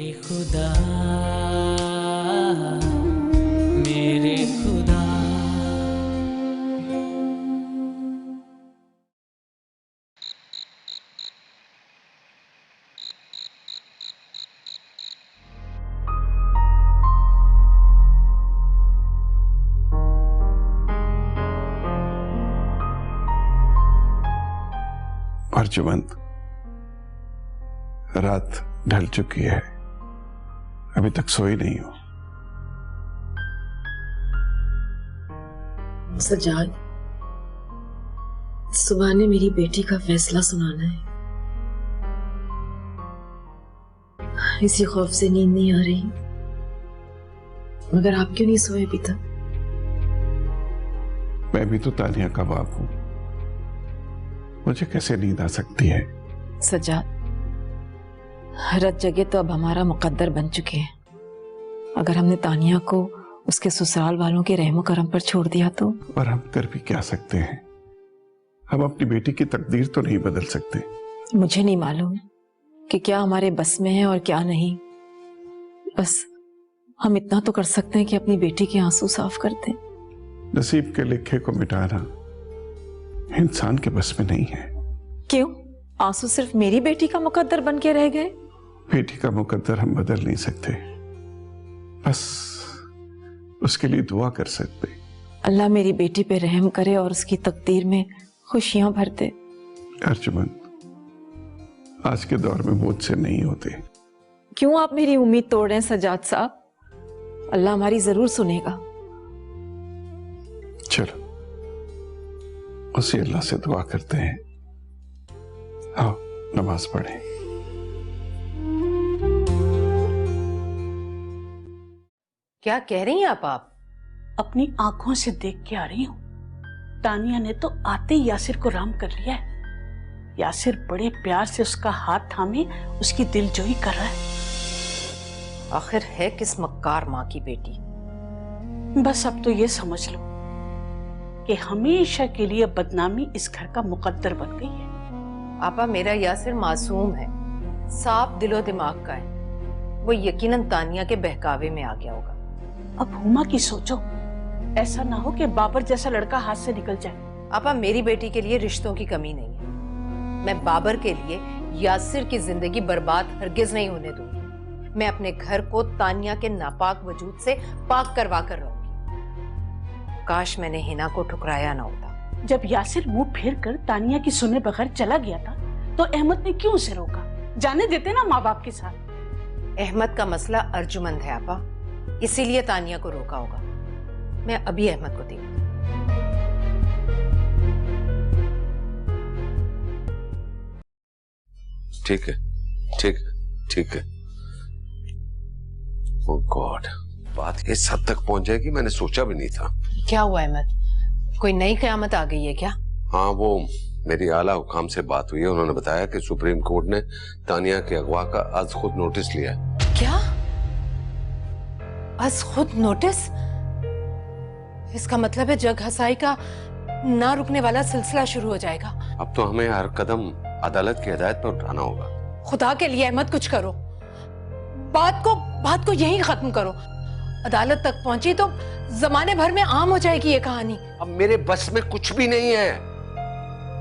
मेरे खुदा, मेरे खुदा। अर्जुमंद, रात ढल चुकी है, अभी तक सोई नहीं हो। सज्जाद, सुबह ने मेरी बेटी का फैसला सुनाना है। इसी खौफ से नींद नहीं आ रही। मगर आप क्यों नहीं सोए अभी तक? मैं भी तो तानिया का बाप हूं, मुझे कैसे नींद आ सकती है? सज्जाद, रत जगह तो अब हमारा मुकद्दर बन चुके हैं। अगर हमने तानिया को उसके ससुराल वालों के रहमो करम पर छोड़ दिया तो? पर हम कर भी क्या सकते हैं? हम अपनी बेटी की तकदीर तो नहीं बदल सकते। मुझे नहीं मालूम कि क्या हमारे बस में है और क्या नहीं। बस हम इतना तो कर सकते हैं कि अपनी बेटी के आंसू साफ कर दें। नसीब के लिखे को मिटाना इंसान के बस में नहीं है। क्यों? आंसू सिर्फ मेरी बेटी का मुकद्दर बन के रह गए? बेटी का मुकद्दर हम बदल नहीं सकते, बस उसके लिए दुआ कर सकते। अल्लाह मेरी बेटी पे रहम करे और उसकी तकदीर में खुशियां भर दे। अर्जुमंद, आज के दौर में मुझसे नहीं होते। क्यों आप मेरी उम्मीद तोड़ रहे हैं सज्जाद साहब? अल्लाह हमारी जरूर सुनेगा। चलो उसी अल्लाह से दुआ करते हैं। आओ नमाज पढ़ें। क्या कह रही हैं आप? अपनी आंखों से देख के आ रही हूं। तानिया ने तो आते ही यासिर को राम कर लिया है। यासिर बड़े प्यार से उसका हाथ थामे उसकी दिलजोई कर रहा है। आखिर है किस मक्कार माँ की बेटी। बस अब तो ये समझ लो कि हमेशा के लिए बदनामी इस घर का मुकद्दर बन गई है। आपा, मेरा यासिर मासूम है, साफ दिलो दिमाग का है। वो यकीनन तानिया के बहकावे में आ गया होगा। अब हुमा की सोचो, ऐसा ना हो कि बाबर जैसा लड़का हाथ से निकल जाए। आपा, मेरी बेटी के लिए रिश्तों की कमी नहीं है। मैं बाबर के लिए यासिर की जिंदगी बर्बाद हरगिज नहीं होने दूंगी। मैं अपने घर को तानिया के नापाक वजूद से पाक करवा कर रहूंगी। काश मैंने हिना को ठुकराया ना होता। जब यासिर मुंह फेर कर तानिया की सुने बगैर चला गया था तो अहमद ने क्यों उसे रोका? जाने देते ना माँ बाप के साथ। अहमद का मसला अर्जुमंद है आपा, इसीलिए तानिया को रोका होगा। मैं अभी अहमद को देखती हूँ। ठीक है, ठीक है, ठीक है। ओह गॉड, बात इस हद तक पहुंच जाएगी मैंने सोचा भी नहीं था। क्या हुआ अहमद? कोई नई कयामत आ गई है क्या? हाँ, वो मेरी आला हुकाम से बात हुई है। उन्होंने बताया कि सुप्रीम कोर्ट ने तानिया के अगवा का आज खुद नोटिस लिया है। क्या? आज खुद नोटिस? इसका मतलब है जग हसाई का ना रुकने वाला सिलसिला शुरू हो जाएगा। अब तो हमें हर कदम अदालत की हिदायत पर उठाना होगा। खुदा के लिए अहमद कुछ करो। बात को यहीं खत्म करो। अदालत तक पहुंची तो जमाने भर में आम हो जाएगी ये कहानी। अब मेरे बस में कुछ भी नहीं है।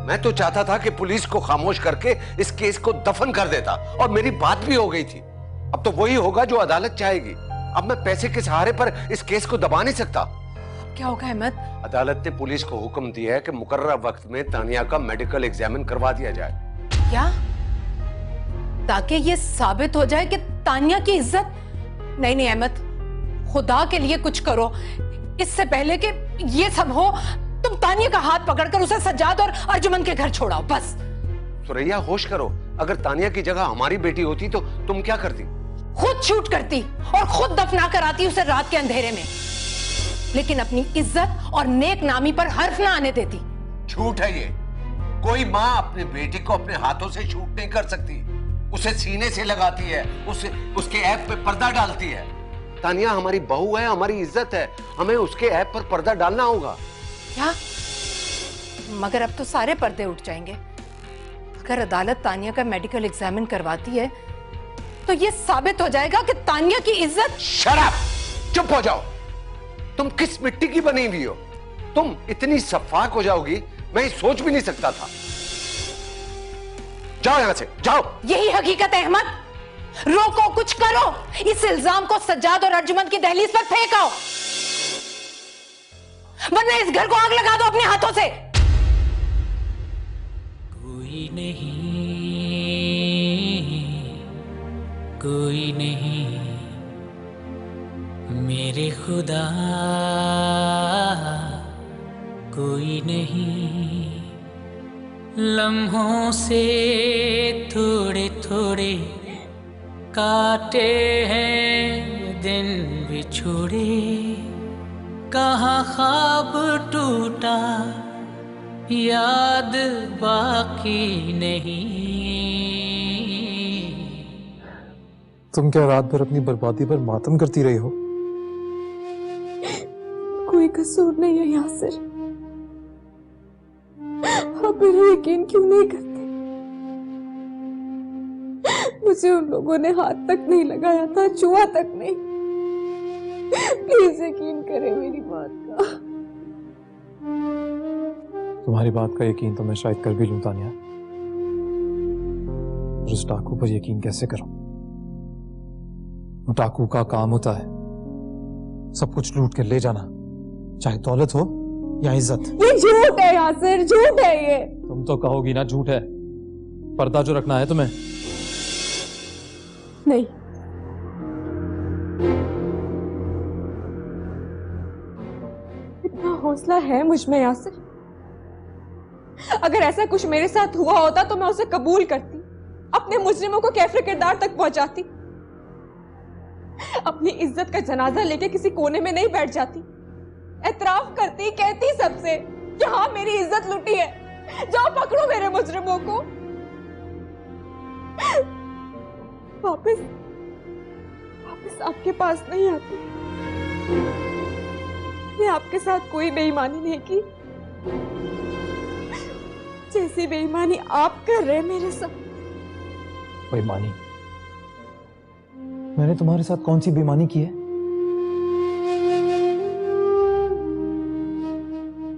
मैं तो चाहता था कि पुलिस को खामोश करके इस केस को दफन कर देता और मेरी बात भी हो गई थी। अब तो वही होगा जो अदालत चाहेगी। अब मैं पैसे के सहारे पर इस केस को दबा नहीं सकता। क्या होगा अहमद? अदालत ने पुलिस को हुक्म दिया है कि मुकर्रर वक्त में तानिया का मेडिकल एग्जामिन करवा दिया जाए। क्या? ताकि ये साबित हो जाए कि तानिया की इज्जत। नहीं अहमद, खुदा के लिए कुछ करो। इससे पहले कि ये सब हो, तुम तानिया का हाथ पकड़कर उसे सज्जाद और अर्जुमन के घर छोड़ाओ बस। सुरैया, होश करो। अगर तानिया की जगह हमारी बेटी होती तो तुम क्या करती? खुद शूट करती और खुद दफना कर आती उसे रात के अंधेरे में, लेकिन अपनी इज्जत और नेक नामी पर हर्फ ना आने देती। झूठ है ये। कोई माँ अपने बेटी को अपने हाथों से शूट नहीं कर सकती। उसे सीने से लगाती है, उसके ऐप पे पर्दा डालती है। तानिया हमारी बहू है, हमारी इज्जत है। हमें उसके ऐप पर पर्दा डालना होगा। क्या? मगर अब तो सारे पर्दे उठ जाएंगे। अगर अदालत तानिया का मेडिकल एग्जामिन करवाती है तो ये साबित हो जाएगा कि तानिया की इज्जत। Shut up! चुप हो जाओ। तुम किस मिट्टी की बनी हुई हो? तुम इतनी सफाक हो जाओगी, मैं ये सोच भी नहीं सकता था। जाओ यहां से, जाओ। यही हकीकत है अहमद। रोको, कुछ करो। इस इल्जाम को सज्जाद और अर्जुमंद की दहलीज पर फेंको, वरना इस घर को आग लगा दो अपने हाथों से। कोई नहीं, कोई नहीं मेरे खुदा, कोई नहीं। लम्हों से थोड़े थोड़े काटे हैं दिन बिछोड़े, कहाँ ख्वाब टूटा याद बाकी नहीं। तुम क्या रात भर अपनी बर्बादी पर मातम करती रही हो? कोई कसूर नहीं है यासिर, आप मेरा यकीन क्यों नहीं करते? मुझे उन लोगों ने हाथ तक नहीं लगाया था, छुआ तक नहीं। प्लीज यकीन करें मेरी बात का। तुम्हारी बात का यकीन तो मैं शायद कर भी लूं तानिया, उस डाकू पर यकीन कैसे करूं? डाकू का काम होता है सब कुछ लूट कर ले जाना, चाहे दौलत हो या इज्जत। ये झूठ है यासिर, झूठ है ये। तुम तो कहोगी ना झूठ है, पर्दा जो रखना है तुम्हें। नहीं, इतना हौसला है मुझ में यासिर। अगर ऐसा कुछ मेरे साथ हुआ होता तो मैं उसे कबूल करती, अपने मुजरिमों को कैफरे किरदार तक पहुंचाती, अपनी इज्जत का जनाजा लेके किसी कोने में नहीं बैठ जाती, एतराफ करती, कहती सबसे कि हाँ मेरी इज्जत लुटी है, जाओ पकड़ो मेरे मुजरिमों को। वापस आपके पास नहीं आती। मैं आपके साथ कोई बेईमानी नहीं की, जैसी बेईमानी आप कर रहे हैं मेरे साथ। बेईमानी? मैंने तुम्हारे साथ कौन सी बेईमानी की है?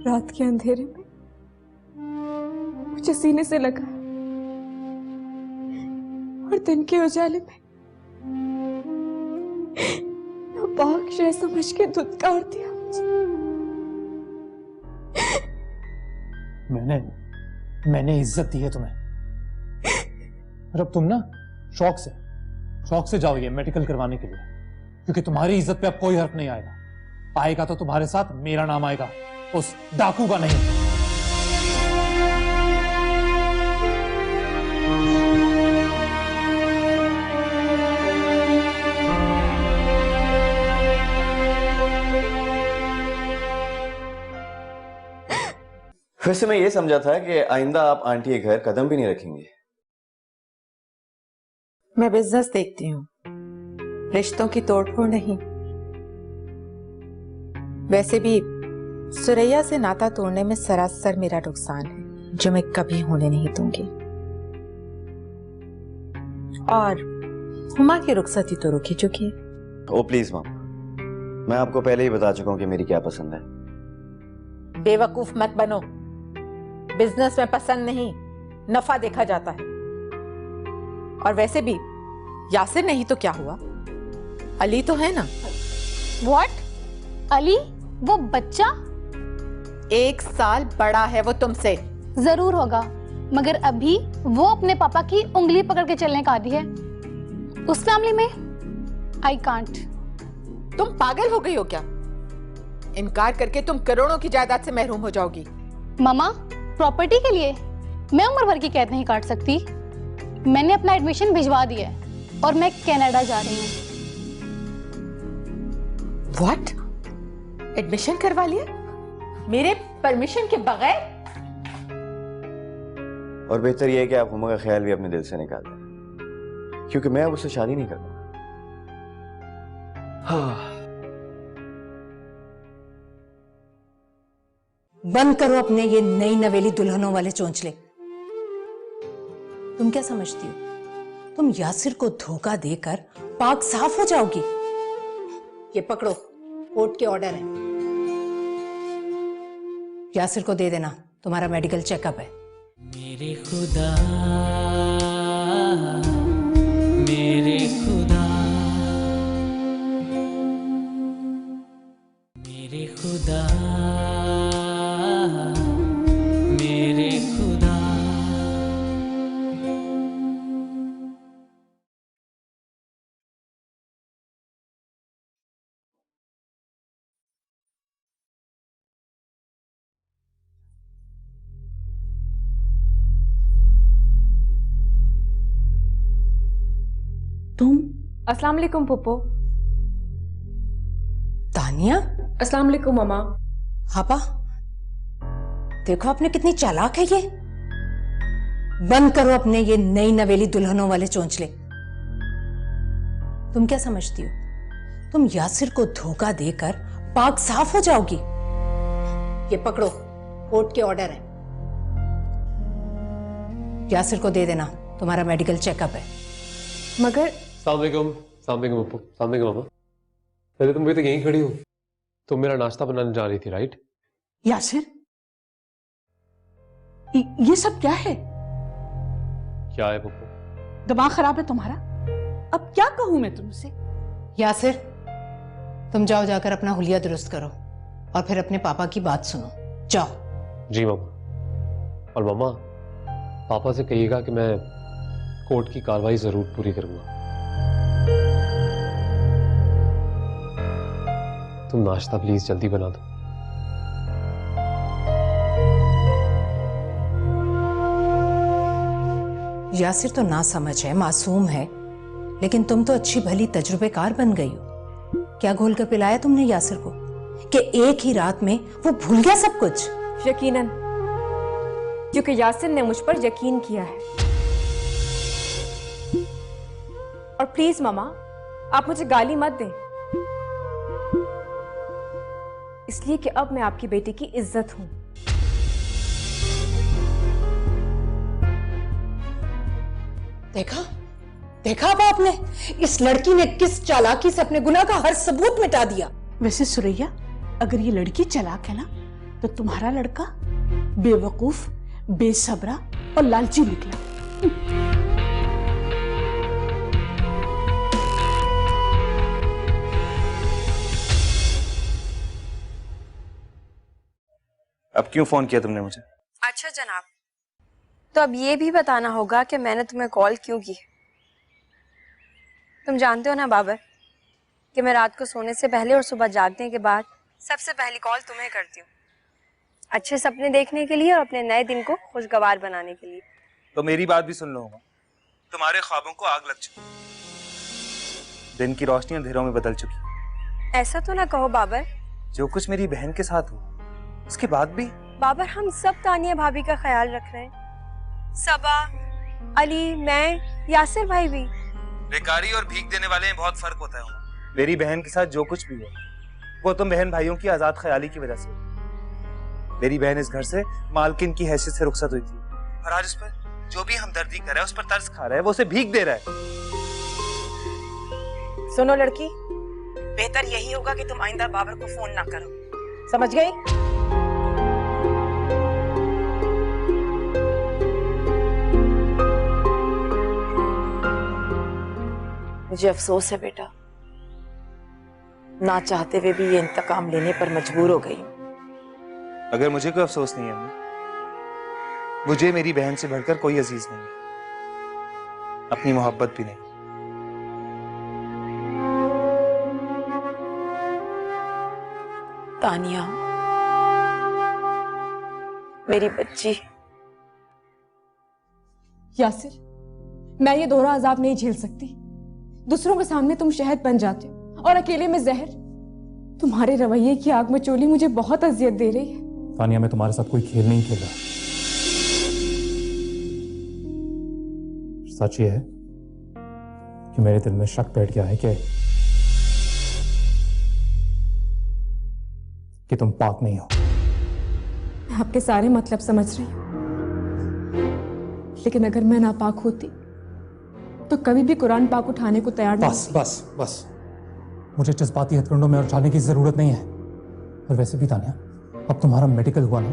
रात के अंधेरे में मुझे सीने से लगा और दिन के उजाले में नापाक शय समझ के धुतकार दिया मुझे। मैंने इज्जत दी है तुम्हें, और अब तुम ना शौक से जाओगे मेडिकल करवाने के लिए, क्योंकि तुम्हारी इज्जत पे अब कोई हर्फ नहीं आएगा तो तुम्हारे साथ मेरा नाम आएगा, उस डाकू का नहीं। वैसे मैं ये समझा था कि आइंदा आप आंटी के घर कदम भी नहीं रखेंगे। मैं बिजनेस देखती हूँ, रिश्तों की तोड़फोड़ नहीं। वैसे भी सुरैया से नाता तोड़ने में सरासर मेरा नुकसान है, जो मैं कभी होने नहीं दूंगी। और हुमा की रुखसती तो रुक ही चुकी है। ओ प्लीज मामा, मैं आपको पहले ही बता चुका हूं कि मेरी क्या पसंद है। बेवकूफ मत बनो, बिजनेस में पसंद नहीं नफा देखा जाता है। और वैसे भी यासिर नहीं तो क्या हुआ, अली तो है ना। What? अली? वो बच्चा 1 साल बड़ा है वो तुमसे। जरूर होगा, मगर अभी वो अपने पापा की उंगली पकड़ के चलने का आदी है। उस फैमिली में आई कांट। तुम पागल हो गई हो क्या? इनकार करके तुम करोड़ों की जायदाद से महरूम हो जाओगी। मामा, प्रॉपर्टी के लिए मैं उम्र भर की कैद नहीं काट सकती। मैंने अपना एडमिशन भिजवा दिया है और मैं कनाडा जा रही हूँ। व्हाट? एडमिशन करवा लिया मेरे परमिशन के बगैर? और बेहतर यह है कि आप हुमा का ख्याल भी अपने दिल से निकाल दें, क्योंकि मैं अब उससे शादी नहीं करूंगा। बंद करो अपने ये नई नवेली दुल्हनों वाले चोंचले। तुम क्या समझती हो तुम यासिर को धोखा देकर पाक साफ हो जाओगी। ये पकड़ो, कोर्ट के ऑर्डर है। यासिर को दे देना, तुम्हारा मेडिकल चेकअप है। मेरे खुदा, मेरे खुदा, मेरे खुदा, मेरे खुदा। तुम? अस्सलाम वालेकुम पुप्पो। तानिया? अस्सलाम वालेकुम मम्मा। हापा, देखो आपने कितनी चालाक है ये। बंद करो अपने ये नई नवेली दुल्हनों वाले चोंचले। तुम क्या समझती हो, तुम यासिर को धोखा देकर पाक साफ हो जाओगी? ये पकड़ो, कोर्ट के ऑर्डर है। यासिर को दे देना, तुम्हारा मेडिकल चेकअप है। मगर अस्सलाम वालेकुम पप्पू, अस्सलाम वालेकुम मामा। पहले तुम भी तो यहीं खड़ी हो, तुम मेरा नाश्ता बनाने जा रही थी राइट? यासिर, ये सब क्या है? क्या है पप्पू? दिमाग खराब है तुम्हारा? अब क्या कहूं मैं तुमसे? यासिर, तुम जाओ, जाकर अपना हुलिया दुरुस्त करो और फिर अपने पापा की बात सुनो। जाओ। जी मामा। और मामा, पापा से कहिएगा कि मैं कोर्ट की कार्रवाई जरूर पूरी करूंगा। तुम नाश्ता प्लीज जल्दी बना दो। यासिर तो ना समझ है, मासूम है, लेकिन तुम तो अच्छी भली तजुर्बेकार बन गई हो। क्या घोल कर पिलाया तुमने यासिर को कि एक ही रात में वो भूल गया सब कुछ? यकीनन, क्योंकि यासिर ने मुझ पर यकीन किया है। और प्लीज मामा, आप मुझे गाली मत दें, इसलिए कि अब मैं आपकी बेटी की इज्जत हूं। देखा, देखा अब आपने, इस लड़की ने किस चालाकी से अपने गुनाह का हर सबूत मिटा दिया। वैसे सुरैया, अगर ये लड़की चालाक है ना, तो तुम्हारा लड़का बेवकूफ, बेसब्रा और लालची निकला। अब क्यों फोन किया तुमने मुझे? अच्छा जनाब, तो अब ये भी बताना होगा कि मैंने तुम्हें कॉल क्यों की। तुम जानते हो ना बाबर कि मैं रात को सोने से पहले और सुबह जागने के बाद सबसे पहली कॉल तुम्हें करती हूँ, अच्छे सपने देखने के लिए और अपने नए दिन को खुशगवार बनाने के लिए। तो मेरी बात भी सुन लो, तुम्हारे ख्वाबों को आग लग चुकी, दिन की रोशनी अंधेरों में बदल चुकी। ऐसा तो ना कहो बाबर। जो कुछ मेरी बहन के साथ हो, उसके बाद भी। बाबर, हम सब तानिया भाभी का ख्याल रख रहे हैं, सबा, अली, मैं, यासिर भाई भी। बेकारी और भीख देने वाले में बहुत फर्क होता है। मेरी बहन के साथ जो कुछ भी हो, वो तुम बहन भाइयों की आजाद ख्याली की वजह से। मेरी बहन इस घर से मालकिन की हैसियत से रुखसत हुई थी, और आज उस पर जो भी हमदर्दी कर रहा है, उस पर तरस खा रहा है, वो उसे भीख दे रहा है। सुनो लड़की, बेहतर यही होगा कि तुम आइंदा बाबर को फोन ना करो, समझ गई? मुझे अफसोस है बेटा, ना चाहते हुए भी ये इंतकाम लेने पर मजबूर हो गई। अगर मुझे कोई अफसोस नहीं है अम्मी, मुझे मेरी बहन से बढ़कर कोई अजीज नहीं, अपनी मोहब्बत भी नहीं। तानिया, मेरी बच्ची। यासिर, मैं ये दोहरा अजाब नहीं झेल सकती। दूसरों के सामने तुम शहद बन जाते हो और अकेले में जहर। तुम्हारे रवैये की आग में चोली मुझे बहुत अजियत दे रही है। तानिया, मैं तुम्हारे साथ कोई खेल नहीं खेल रहा। सच ये है कि मेरे दिल में शक बैठ गया है कि तुम पाक नहीं हो। मैं आपके सारे मतलब समझ रही हूँ, लेकिन अगर मैं नापाक होती तो कभी भी कुरान पाक उठाने को तैयार नहीं। बस बस बस, मुझे जज्बाती हथकंडों में उलझाने की जरूरत नहीं है। और वैसे भी तानिया, अब तुम्हारा मेडिकल हुआ ना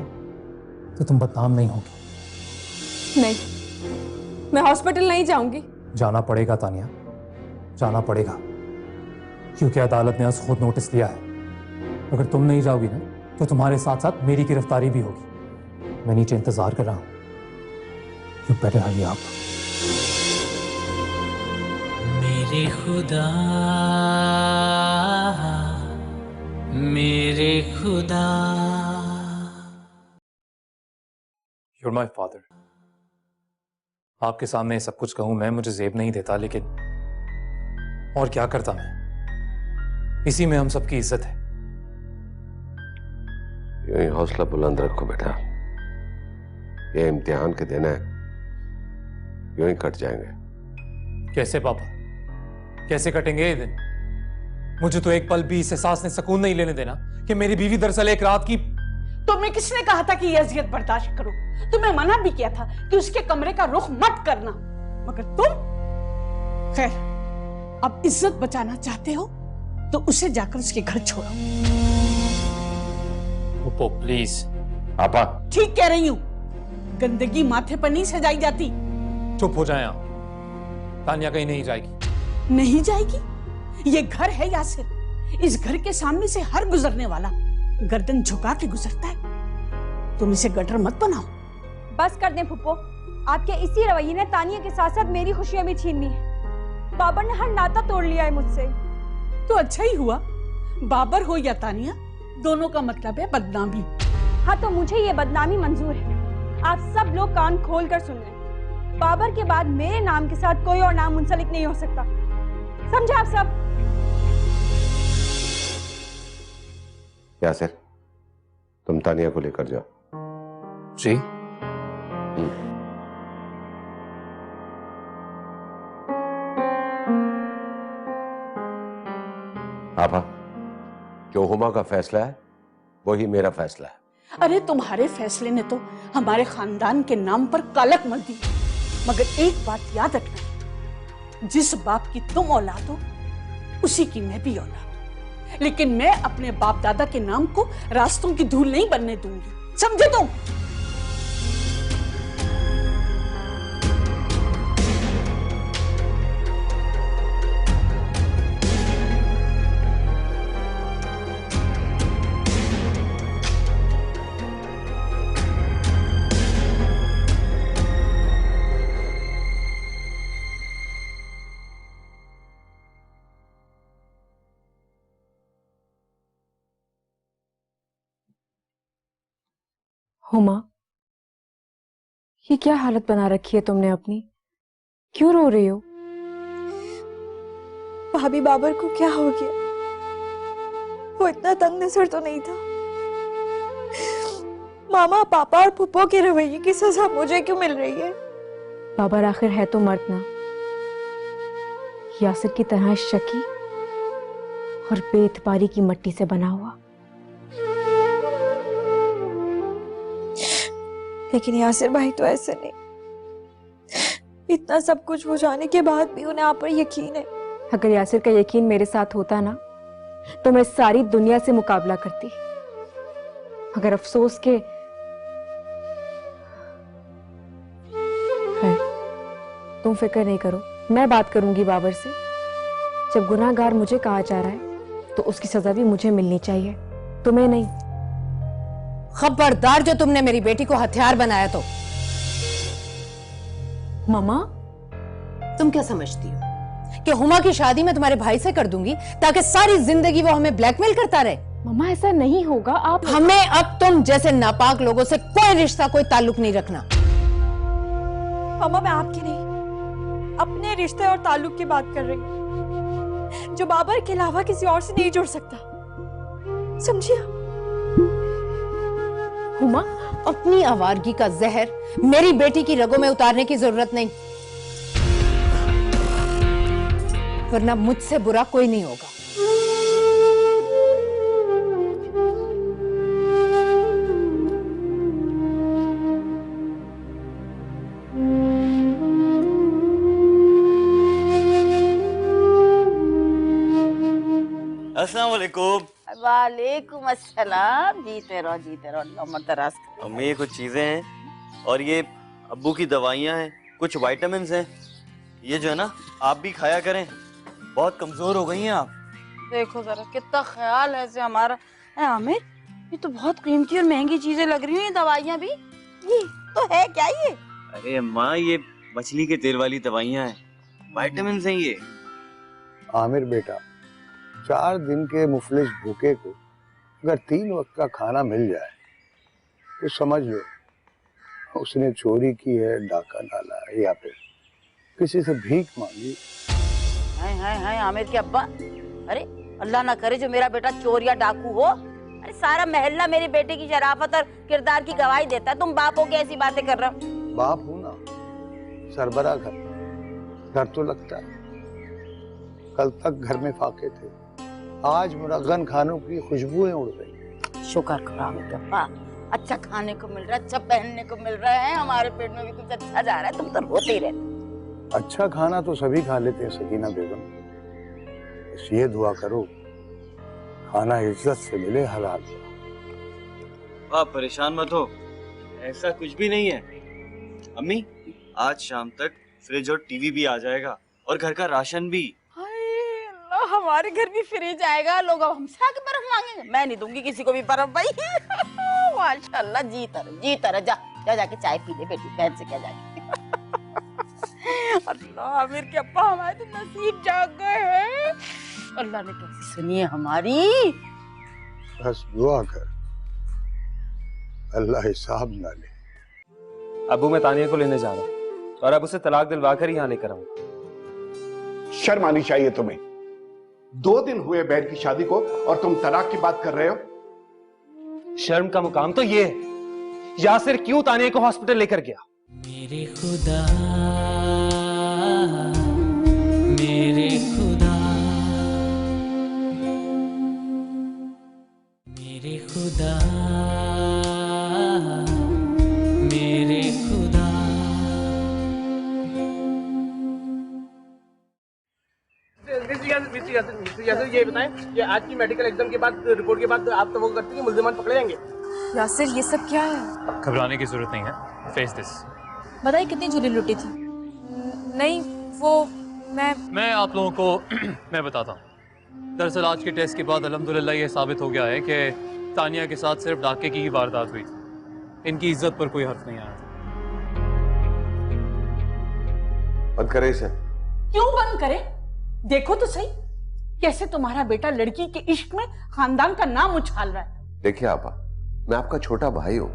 तो तुम बदनाम नहीं होगी। नहीं, मैं हॉस्पिटल नहीं जाऊंगी। जाना पड़ेगा तानिया, जाना पड़ेगा, क्योंकि अदालत ने आज खुद नोटिस दिया है। अगर तुम नहीं जाओगी ना तो तुम्हारे साथ साथ मेरी गिरफ्तारी भी होगी। मैं नीचे इंतजार कर रहा हूं। You better hurry up. मेरे खुदा, मेरे खुदा। You're my father. आपके सामने सब कुछ कहूं मैं, मुझे जेब नहीं देता, लेकिन और क्या करता मैं। इसी में हम सबकी इज्जत है। यूं ही हौसला बुलंद रखो बेटा, ये इम्तिहान के दिन है, यूं ही कट जाएंगे। कैसे पापा, कैसे कटेंगे ये दिन? मुझे तो एक पल भी इस एहसास ने सुकून नहीं लेने देना कि मेरी बीवी दरअसल एक रात की। तुम्हें किसने कहा था कि ये अजियत बर्दाश्त करो? तुम्हें मना भी किया था कि उसके कमरे का रुख मत करना, मगर तुम। खैर, अब इज्जत बचाना चाहते हो तो उसे जाकर उसके घर छोड़ो। पप्पो प्लीज। पापा ठीक कह रही हूं, गंदगी माथे पर नहीं सजाई जाती। चुप हो जाए आप, तानिया कहीं नहीं जाएगी। नहीं जाएगी? ये घर है यासिर, इस घर के सामने से हर गुजरने वाला गर्दन झुका के गुजरता है। तुम इसे गटर मत बनाओ। बस कर दें फुप्पो, आपके इसी रवैये ने तानिया के साथ साथ मेरी खुशियां भी छीन ली है। बाबर ने हर नाता तोड़ लिया है मुझसे। तो अच्छा ही हुआ, बाबर हो या तानिया, दोनों का मतलब है बदनामी। हाँ, तो मुझे ये बदनामी मंजूर है। आप सब लोग कान खोल कर सुन लें। बाबर के बाद मेरे नाम के साथ कोई और नाम मुंसलिक नहीं हो सकता, समझे आप सब? यासिर, तुम तानिया को लेकर जाओ। जी। पापा, जो हुमा का फैसला है वही मेरा फैसला है। अरे तुम्हारे फैसले ने तो हमारे खानदान के नाम पर कलंक मच दी, मगर एक बात याद रखना, जिस बाप की तुम औलाद हो उसी की मैं भी औलाद हूं। लेकिन मैं अपने बाप दादा के नाम को रास्तों की धूल नहीं बनने दूंगी, समझे तुम? हुमा, ये क्या हालत बना रखी है तुमने अपनी? क्यों रो रही हो? भाभी, बाबर को क्या हो गया? वो इतना तंग नजर तो नहीं था। मामा, पापा और फुप्पो के रवैये की सजा मुझे क्यों मिल रही है? बाबर आखिर है तो मर्द ना, यासिर की तरह शकी और बेइतबारी की मट्टी से बना हुआ। लेकिन यासिर भाई तो ऐसे नहीं। इतना सब कुछ हो जाने के बाद भी उन्हें आप पर यकीन है। अगर यासिर का यकीन मेरे साथ होता ना तो मैं सारी दुनिया से मुकाबला करती। मगर अफसोस के है, तुम फिक्र नहीं करो, मैं बात करूंगी बाबर से। जब गुनाहगार मुझे कहा जा रहा है तो उसकी सजा भी मुझे मिलनी चाहिए, तुम्हें नहीं। खबरदार जो तुमने मेरी बेटी को हथियार बनाया तो। मामा, तुम क्या समझती हो कि हुमा की शादी मैं तुम्हारे भाई से कर दूंगी ताकि सारी जिंदगी वो हमें ब्लैकमेल करता रहे? मामा, ऐसा नहीं होगा। आप हमें अब तुम जैसे नापाक लोगों से कोई रिश्ता, कोई ताल्लुक नहीं रखना। मामा, मैं आपकी नहीं, अपने रिश्ते और ताल्लुक की बात कर रही हूँ, जो बाबर के अलावा किसी और से नहीं जुड़ सकता, समझिए? हुमा, अपनी आवारगी का जहर मेरी बेटी की रगों में उतारने की जरूरत नहीं, वरना मुझसे बुरा कोई नहीं होगा। अस्सलाम वालेकुम। वालेकुम अस्सलाम। जीते रहो अल्लाह दराज। अम्मी ये कुछ चीजें हैं और ये अब्बू की दवाइयाँ हैं, कुछ विटामिन्स हैं। ये जो है ना आप भी खाया करें, बहुत कमजोर हो गई हैं आप। देखो जरा कितना ख्याल है से हमारा। आमिर ये तो बहुत कीमती और महंगी चीजें लग रही हैं, ये दवाइयाँ भी। ये तो है क्या ये? अरे अम्मा ये मछली के तेल वाली दवाइयाँ हैं, विटामिन्स हैं ये। आमिर बेटा, 4 दिन के मुफलिस भूखे को अगर 3 वक्त का खाना मिल जाए तो समझ लो उसने चोरी की है, डाका डाला है या फिर किसी से भीख मांगी। हाय आमिर के अब्बा, अरे अल्लाह ना करे जो मेरा बेटा चोर या डाकू हो। अरे सारा महल्ला मेरी बेटे की शराफत और किरदार की गवाही देता है, तुम बाप हो के ऐसी बातें कर रहे हो? बाप हूं ना, सरबरा घर तो लगता है। कल तक घर में फाके थे, आज मुरगन खानों की खुशबुएं उड़ गई। शुक्र करो आमिर के अब्बा, अच्छा खाने को मिल रहा है, अच्छा पहनने को मिल रहा है, हमारे पेट में भी कुछ अच्छा जा रहा है। तुम तो रोते ही रहते। अच्छा खाना तो सभी खा लेते हैं सकीना बेगम, बस ये दुआ करो खाना इज्जत से मिले, हलाल। आप परेशान मत हो, ऐसा कुछ भी नहीं है। अम्मी आज शाम तक फ्रिज और टीवी भी आ जाएगा और घर का राशन भी। हमारे घर भी फ्रिज आएगा, लोग अब हमसे आके बर्फ मांगेंगे। मैं नहीं दूंगी किसी को भी बर्फ भाई। माशाल्लाह, जीता रह, जा जाके चाय पी ले बेटी, बहन से क्या जाके। अल्लाह आमिर के अब्बा हमारे तो नसीब जाग गए हैं। अल्लाह ने कैसी सुनी है हमारी। बस दुआ कर अल्लाह हिसाब ना ले। अबू मैं तानिया को लेने जा रहा हूँ और अब उसे तलाक दिलवा कर यहाँ लेकर आऊंगा। शर्म आनी चाहिए तुम्हें। 2 दिन हुए बहन की शादी को और तुम तलाक की बात कर रहे हो। शर्म का मुकाम तो ये है, यासिर क्यों तानिया को हॉस्पिटल लेकर गया? मेरे खुदा, मेरे खुदा, मेरे खुदा, मेरे खुदा। ये बताएं, ये आज की मेडिकल एग्जाम के बाद, रिपोर्ट के बाद आप तो वो करती है मुल्जिमान पकड़े जाएंगे? यासिर ये सब क्या है? घबराने की जरूरत नहीं है, फेस दिस। बताइए कितनी चोरी लुटी थी? नहीं वो मैं आप लोगों को मैं बताता हूँ। दरअसल आज के टेस्ट के बाद अल्हम्दुलिल्लाह ये साबित हो गया है कि तानिया के साथ सिर्फ डाके की ही वारदात हुई थी। इनकी इज्जत पर कोई हर्फ नहीं आया। बंद करे इसे। क्यों बंद करे? देखो तो सही कैसे तुम्हारा बेटा लड़की के इश्क में खानदान का नाम उछाल रहा है। देखिए आपा, मैं आपका छोटा भाई हूं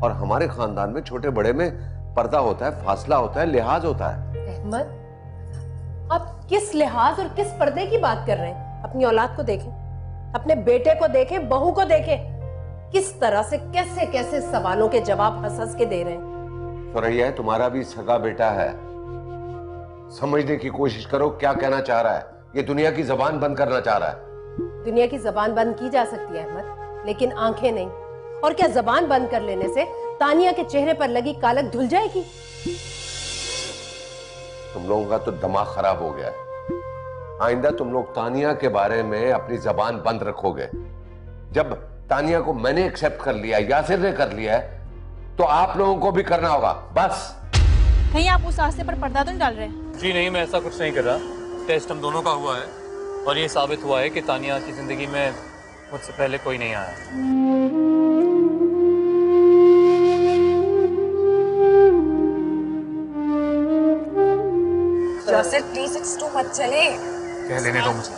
और हमारे खानदान में छोटे बड़े में पर्दा होता है, फासला होता है, लिहाज होता है। अहमद, आप किस लिहाज और किस पर्दे की बात कर रहे हैं? अपनी औलाद को देखें, अपने बेटे को देखें, बहू को देखें, किस तरह से कैसे कैसे सवालों के जवाब हंस हंस के दे रहे हैं। सुरैया, तुम्हारा भी सगा बेटा है, समझने की कोशिश करो क्या कहना चाह रहा है। ये दुनिया की जबान बंद करना चाह रहा है। दुनिया की जबान बंद की जा सकती है अहमद, लेकिन आंखें नहीं। और क्या जबान बंद कर लेने से तानिया के चेहरे पर लगी कालक धुल जाएगी? तुम लोगों का तो दिमाग खराब हो गया है। आइंदा तुम लोग तानिया के बारे में अपनी जबान बंद रखोगे। जब तानिया को मैंने एक्सेप्ट कर लिया, यासिर ने कर लिया है, तो आप लोगों को भी करना होगा। बस। कहीं आप उस रास्ते पर पर्दा तो नहीं डाल रहे हैं? जी नहीं, मैं ऐसा कुछ नहीं कर रहा। टेस्ट हम दोनों का हुआ है और ये साबित हुआ है कि तानिया की जिंदगी में मुझसे पहले कोई नहीं आया। Yasir please it's too much, चले। कह लेने दो मुझे।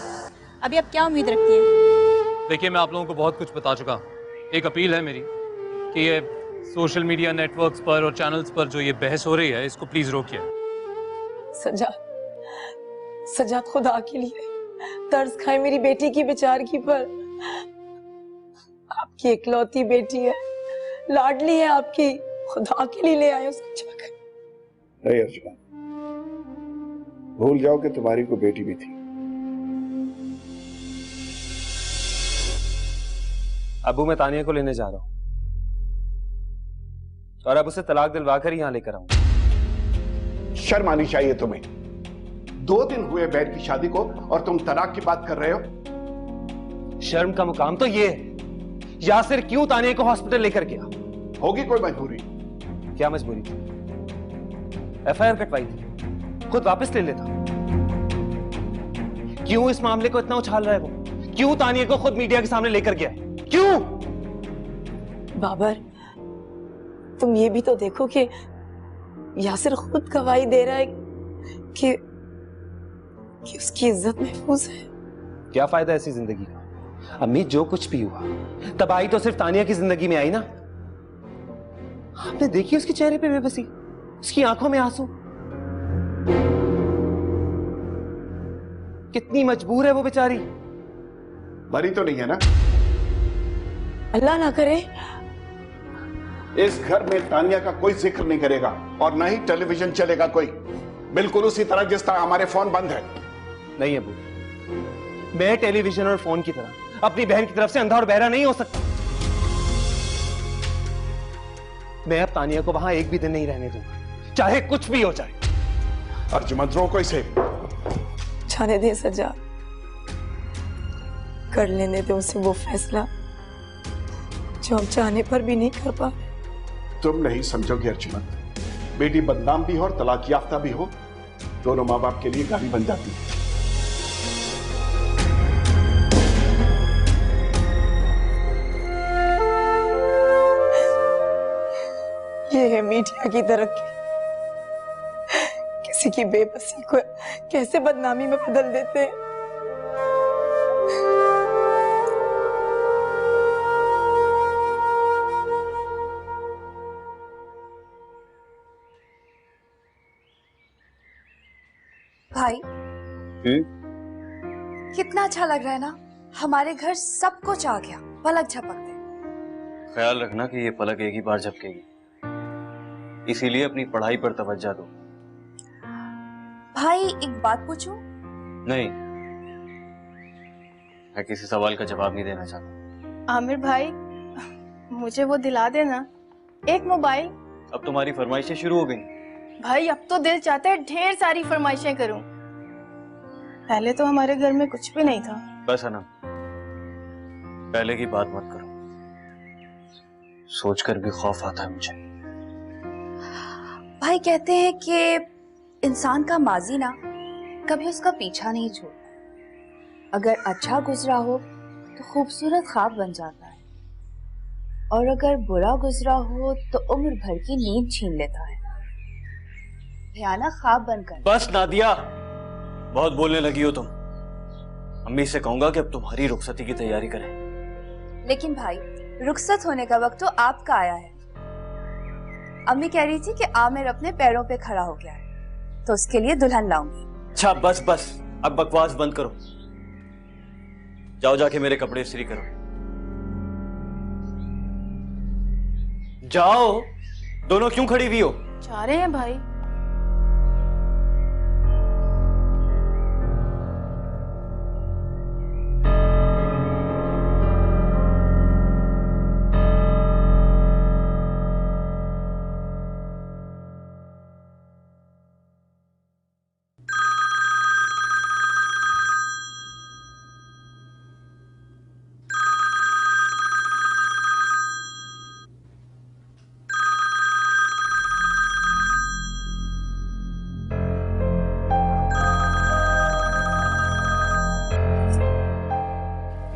अभी आप क्या उम्मीद रखती हैं? देखिए, मैं आप लोगों को बहुत कुछ बता चुका। एक अपील है मेरी कि ये सोशल मीडिया नेटवर्क्स पर और चैनल्स पर जो ये बहस हो रही है, इसको प्लीज रोकिए। सजा खुदा के लिए तरस खाए मेरी बेटी की बेचारगी पर। आपकी इकलौती बेटी है, लाडली है आपकी, खुदा के लिए ले आए उसको जाकर। नहीं अर्जुन, भूल जाओ कि तुम्हारी को बेटी भी थी। अबू मैं तानिया को लेने जा रहा हूँ और अब उसे तलाक दिलवा कर यहाँ लेकर आऊंगा। शर्म आनी चाहिए तुम्हें। 2 दिन हुए बैर की शादी को और तुम तलाक की बात कर रहे हो। शर्म का मुकाम तो ये है, यासिर क्यों तानिया को हॉस्पिटल लेकर गया? होगी कोई मजबूरी। क्या मजबूरी थी? एफआईआर कटवाई थी, खुद वापस ले लेता। क्यों इस मामले को इतना उछाल रहा है वो? क्यों तानिया को खुद मीडिया के सामने लेकर गया है? क्यों? बाबर, तुम ये भी तो देखो कि यासिर खुद गवाही दे रहा है कि उसकी इज्जत महफूज है। क्या फायदा ऐसी जिंदगी का? अम्मी, जो कुछ भी हुआ तबाही तो सिर्फ तानिया की जिंदगी में आई ना। आपने देखी उसके चेहरे पे बेबसी, उसकी आंखों में आंसू। कितनी मजबूर है वो बेचारी। मरी तो नहीं है ना? अल्लाह ना करे। इस घर में तानिया का कोई जिक्र नहीं करेगा और ना ही टेलीविजन चलेगा कोई, बिल्कुल उसी तरह जिस तरह हमारे फोन बंद है। नहीं अबू, मैं टेलीविजन और फोन की तरह अपनी बहन की तरफ से अंधा और बहरा नहीं हो सकता। मैं अब तानिया को वहां एक भी दिन नहीं रहने दूंगा, चाहे कुछ भी हो जाए। अर्जुमंद रोको इसे। जाने दे सजा, कर लेने दे उसे वो फैसला जो हम चाहने पर भी नहीं कर पा। तुम नहीं समझोगे अर्जुमंद, बेटी बदनाम भी हो और तलाक याफ्ता भी हो, दोनों माँ बाप के लिए गाली बन जाती है। ये है मीडिया की तरक्की, किसी की बेबसी को कैसे बदनामी में बदल देते हैं। भाई, कितना अच्छा लग रहा है ना, हमारे घर सब कुछ आ गया पलक झपकते। ख्याल रखना कि ये पलक एक ही बार झपकेगी, इसीलिए अपनी पढ़ाई पर तवज्जो दो। भाई, एक बात पूछूं? नहीं, मैं किसी सवाल का जवाब नहीं देना चाहता। आमिर भाई, मुझे वो दिला देना, एक मोबाइल। अब तुम्हारी फरमाइशें शुरू हो गई। भाई, अब तो दिल चाहता है ढेर सारी फरमाइशें करूं। पहले तो हमारे घर में कुछ भी नहीं था। बस है ना, पहले की बात मत करो, सोचकर भी खौफ आता है मुझे। भाई, कहते हैं कि इंसान का माजी ना कभी उसका पीछा नहीं छोड़ता। अगर अच्छा गुजरा हो तो खूबसूरत ख्वाब बन जाता है, और अगर बुरा गुजरा हो तो उम्र भर की नींद छीन लेता है। भयानक ख्वाब बनकर। बस नादिया, बहुत बोलने लगी हो तुम। अम्मी से कहूंगा कि अब तुम्हारी रुखसती की तैयारी करें। लेकिन भाई, रुखसत होने का वक्त तो आपका आया है। अम्मी कह रही थी कि आमिर अपने पैरों पे खड़ा हो गया है, तो उसके लिए दुल्हन लाऊंगी। अच्छा, बस बस, अब बकवास बंद करो। जाओ जाके मेरे कपड़े इस्त्री करो। जाओ, दोनों क्यों खड़ी हुई हो? जा रहे हैं भाई।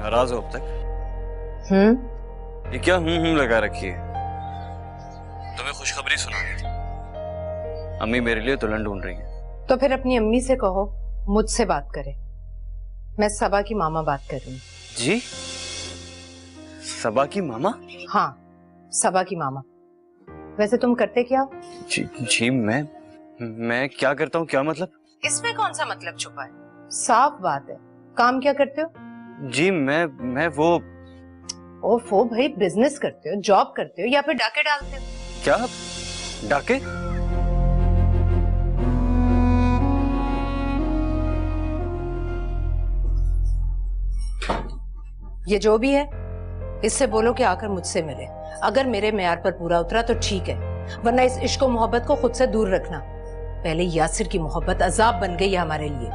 नाराज हो अब तक? ये क्या लगा रखी है? तुम्हें खुशखबरी सुनानी थी। अम्मी मेरे लिए दुल्हन ढूंढ रही है। तो फिर अपनी अम्मी से कहो मुझसे बात करे। मैं सबा की मामा बात कर रही हूँ। जी? सबा की मामा? हाँ, सबा की मामा। वैसे तुम करते क्या? जी मैं क्या करता हूँ? क्या मतलब? इसमें कौन सा मतलब छुपा है? साफ बात है। काम क्या करते हो? जी मैं वो। ओफो भाई, बिजनेस करते हो, जॉब करते हो, या फिर डाके डालते हो? क्या डाके? ये जो भी है, इससे बोलो कि आकर मुझसे मिले। अगर मेरे मेयार पर पूरा उतरा तो ठीक है, वरना इस इश्क मोहब्बत को खुद से दूर रखना। पहले यासिर की मोहब्बत अजाब बन गई है हमारे लिए।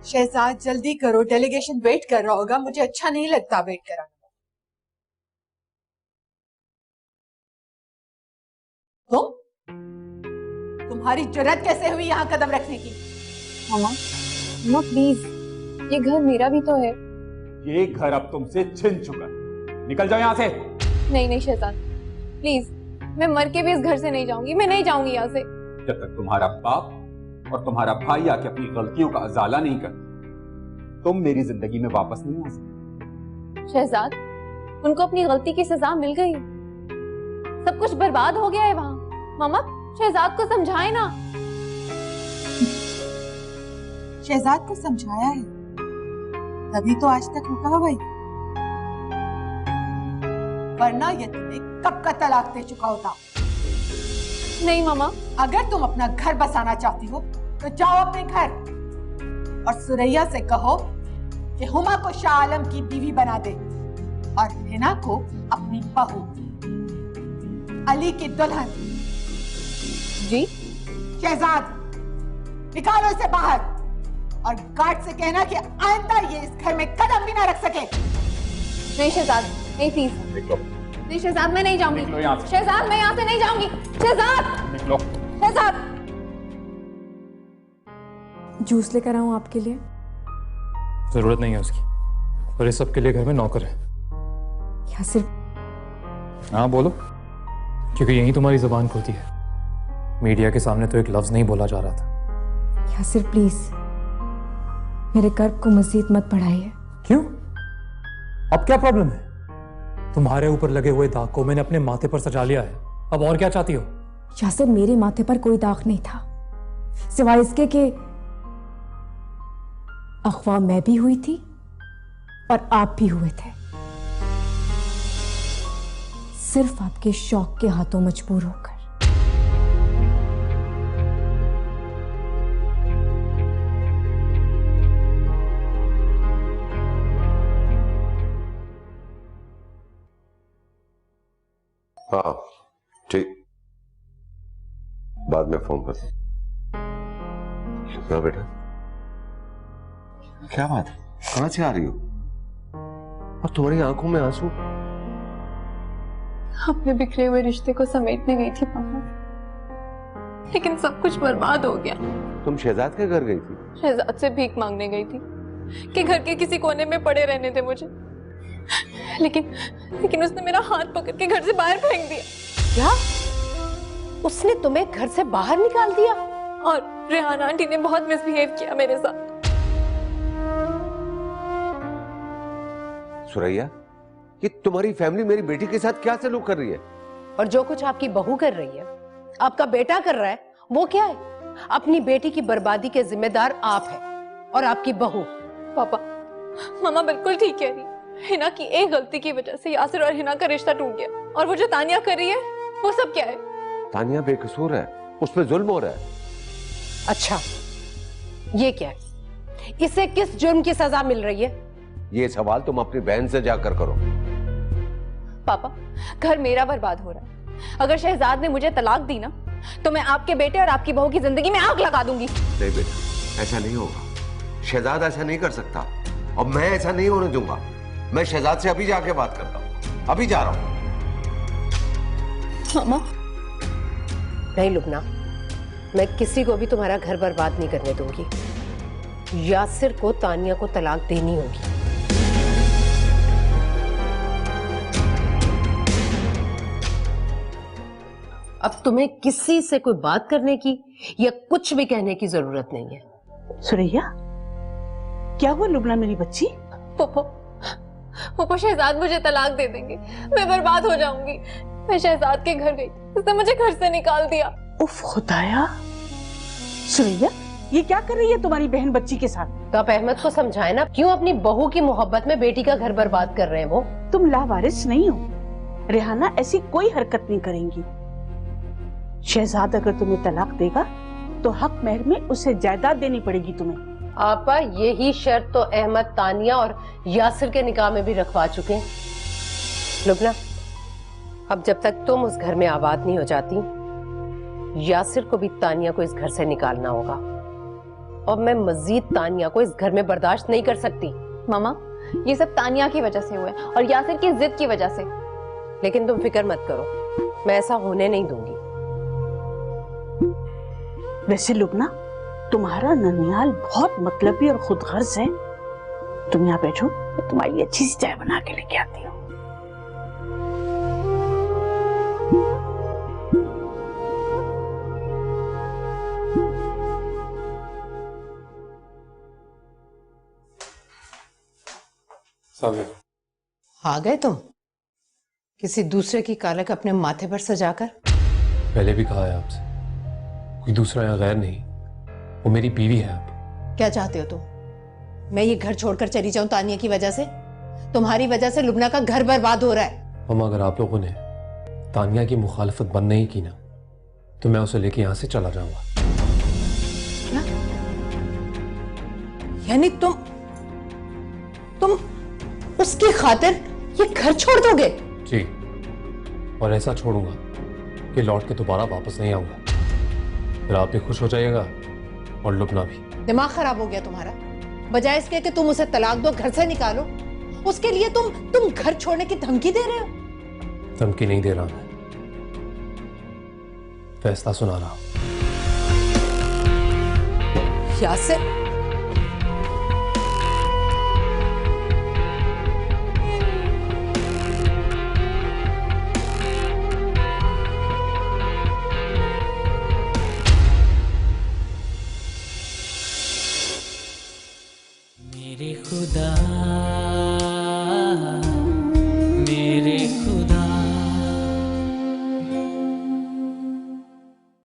शहजाद जल्दी करो, डेलीगेशन वेट कर रहा होगा, मुझे अच्छा नहीं लगता वेट कराना। तुम्हारी जुर्रत कैसे हुई यहाँ कदम रखने की? मामा प्लीज, ये घर मेरा भी तो है। ये घर अब तुमसे छिन चुका, निकल जाओ यहाँ से। नहीं शहजाद प्लीज, मैं मर के भी इस घर से नहीं जाऊंगी, मैं नहीं जाऊंगी यहाँ से। जब तक तुम्हारा बाप और तुम्हारा भाई आके अपनी गलतियों का अजाला नहीं कर, तुम मेरी जिंदगी में वापस नहीं आ सकते। शहजाद, उनको अपनी गलती की सजा मिल गई, सब कुछ बर्बाद हो गया है वहाँ। मामा शहजाद को समझाए ना। शहजाद को समझाया है, तभी तो आज तक रुका हुआ है, वरना ये तुम्हें कब का तलाक दे चुका होता। नहीं मामा, अगर तुम अपना घर बसाना चाहती हो तो जाओ अपने घर और सुरैया से कहो कि हुमा को शाह आलम की बीवी बना दे और हिना को अपनी बहू, अली की दुल्हन। जी शहजाद, निकालो इसे बाहर और गार्ड से कहना कि आइंदा ये इस घर में कदम भी ना रख सके। नहीं शहजाद, नहीं प्लीज। नहीं शहजाद, मैं नहीं जाऊंगी। शहजाद, मैं यहाँ से नहीं जाऊंगी। शहजाद, निकलो। शहजाद, जूस लेकर आऊं आपके लिए? जरूरत नहीं है उसकी, और इस सब के लिए घर में नौकर है। यासिर। हाँ बोलो, क्योंकि यही तुम्हारी जुबान खुलती है। मीडिया के सामने तो एक लफ्ज नहीं बोला जा रहा था। यासिर प्लीज, मेरे कर्ब को मजीद मत बढ़ाइए। क्यों? अब क्या प्रॉब्लम है? तुम्हारे ऊपर लगे हुए दाग को मैंने अपने माथे पर सजा लिया है, अब और क्या चाहती हो? यासिर, मेरे माथे पर कोई दाग नहीं था, सिवाय इसके कि अगवा मैं भी हुई थी और आप भी हुए थे, सिर्फ आपके शौक के हाथों मजबूर होकर। हाँ ठीक, बाद में फोन कर। हाँ बेटा, क्या बात है, कहां से आ रही हो और तुम्हारी आंखों में आंसू? अपने बिखरे हुए रिश्ते को समेटने गई थी पापा, लेकिन सब कुछ बर्बाद हो गया। तुम शहजाद के घर गई थी? शहजाद से भीख मांगने गई थी कि घर के किसी कोने में पड़े रहने दे मुझे, लेकिन उसने मेरा हाथ पकड़ के घर से बाहर फेंक दिया। क्या? उसने तुम्हें घर से बाहर निकाल दिया? और रेहाना आंटी ने बहुत मिसबिहेव किया मेरे साथ। सुरैया, ये तुम्हारी फैमिली मेरी बेटी के साथ क्या सलूक कर रही है? और जो कुछ आपकी बहू कर रही है, आपका बेटा कर रहा है, वो क्या है? अपनी बेटी की बर्बादी के जिम्मेदार आप हैं और आपकी बहू। पापा, मामा बिल्कुल ठीक कह रही है। हिना की एक गलती की वजह से यासिर और हिना का रिश्ता टूट गया, और वो जो तानिया कर रही है वो सब क्या है? तानिया बेकसूर है, उस पर जुल्म हो रहा है। अच्छा, ये क्या है? इसे किस जुर्म की सजा मिल रही है? ये सवाल तुम अपनी बहन से जाकर करो। पापा, घर मेरा बर्बाद हो रहा है। अगर शहजाद ने मुझे तलाक दी ना, तो मैं आपके बेटे और आपकी बहू की जिंदगी में आग लगा दूंगी। नहीं बेटा, ऐसा नहीं होगा। शहजाद ऐसा नहीं कर सकता और मैं ऐसा नहीं होने दूंगा। मैं शहजाद से अभी जाके बात करता हूँ, अभी जा रहा हूँ। मामा। नहीं लुबना, मैं किसी को भी तुम्हारा घर बर्बाद नहीं करने दूंगी। यासिर को तानिया को तलाक देनी होगी। अब तुम्हें किसी से कोई बात करने की या कुछ भी कहने की जरूरत नहीं है। सुरैया, क्या हुआ लुबना मेरी बच्ची? पापा, शहजाद मुझे तलाक दे देंगे, मैं बर्बाद हो जाऊंगी। मैं शहजाद के घर गई, उसने मुझे घर से निकाल दिया। उफ खुदाया, सुरैया ये क्या कर रही है तुम्हारी बहन बच्ची के साथ? तो आप अहमद को समझाए ना, क्यों अपनी बहू की मोहब्बत में बेटी का घर बर्बाद कर रहे हैं वो? तुम लावारिस नहीं हो, रेहाना ऐसी कोई हरकत नहीं करेंगी। शहजाद अगर तुम्हें तलाक देगा तो हक महर में उसे जायदाद देनी पड़ेगी तुम्हें। आपा यही शर्त तो अहमद तानिया और यासिर के निकाह में भी रखवा चुके हैं। लुबना, अब जब तक तुम उस घर में आबाद नहीं हो जाती, यासिर को भी तानिया को इस घर से निकालना होगा। और मैं मजीद तानिया को इस घर में बर्दाश्त नहीं कर सकती। मामा, ये सब तानिया की वजह से हुआ है और यासिर की जिद की वजह से। लेकिन तुम फिक्र मत करो, मैं ऐसा होने नहीं दूंगी। वैसे लुबना, तुम्हारा ननिहाल बहुत मतलबी और खुदगर्ज है। तुम यहाँ बैठो, तुम्हारी लिए अच्छी सी चाय बना के लेके आती हूँ। आ गए तुम, किसी दूसरे की कालक अपने माथे पर सजाकर। पहले भी कहा है आपसे, कोई दूसरा यहाँ गैर नहीं, वो मेरी बीवी है। आप क्या चाहते हो तुम? मैं ये घर छोड़कर चली जाऊं तानिया की वजह से? तुम्हारी वजह से लुबना का घर बर्बाद हो रहा है। मम्मा, अगर आप लोगों ने तानिया की मुखालफत बंद नहीं की ना, तो मैं उसे लेके यहाँ से चला जाऊंगा। क्या? यानी तुम उसकी खातिर ये घर छोड़ दोगे? जी, और ऐसा छोड़ूंगा कि लौट के दोबारा वापस नहीं आऊंगा। फिर आप भी खुश हो जाइएगा और लुबना भी। दिमाग खराब हो गया तुम्हारा? बजाय इसके कि तुम उसे तलाक दो, घर से निकालो, उसके लिए तुम घर छोड़ने की धमकी दे रहे हो। धमकी नहीं दे रहा मैं, फैसला सुना रहा हूं। यासिर,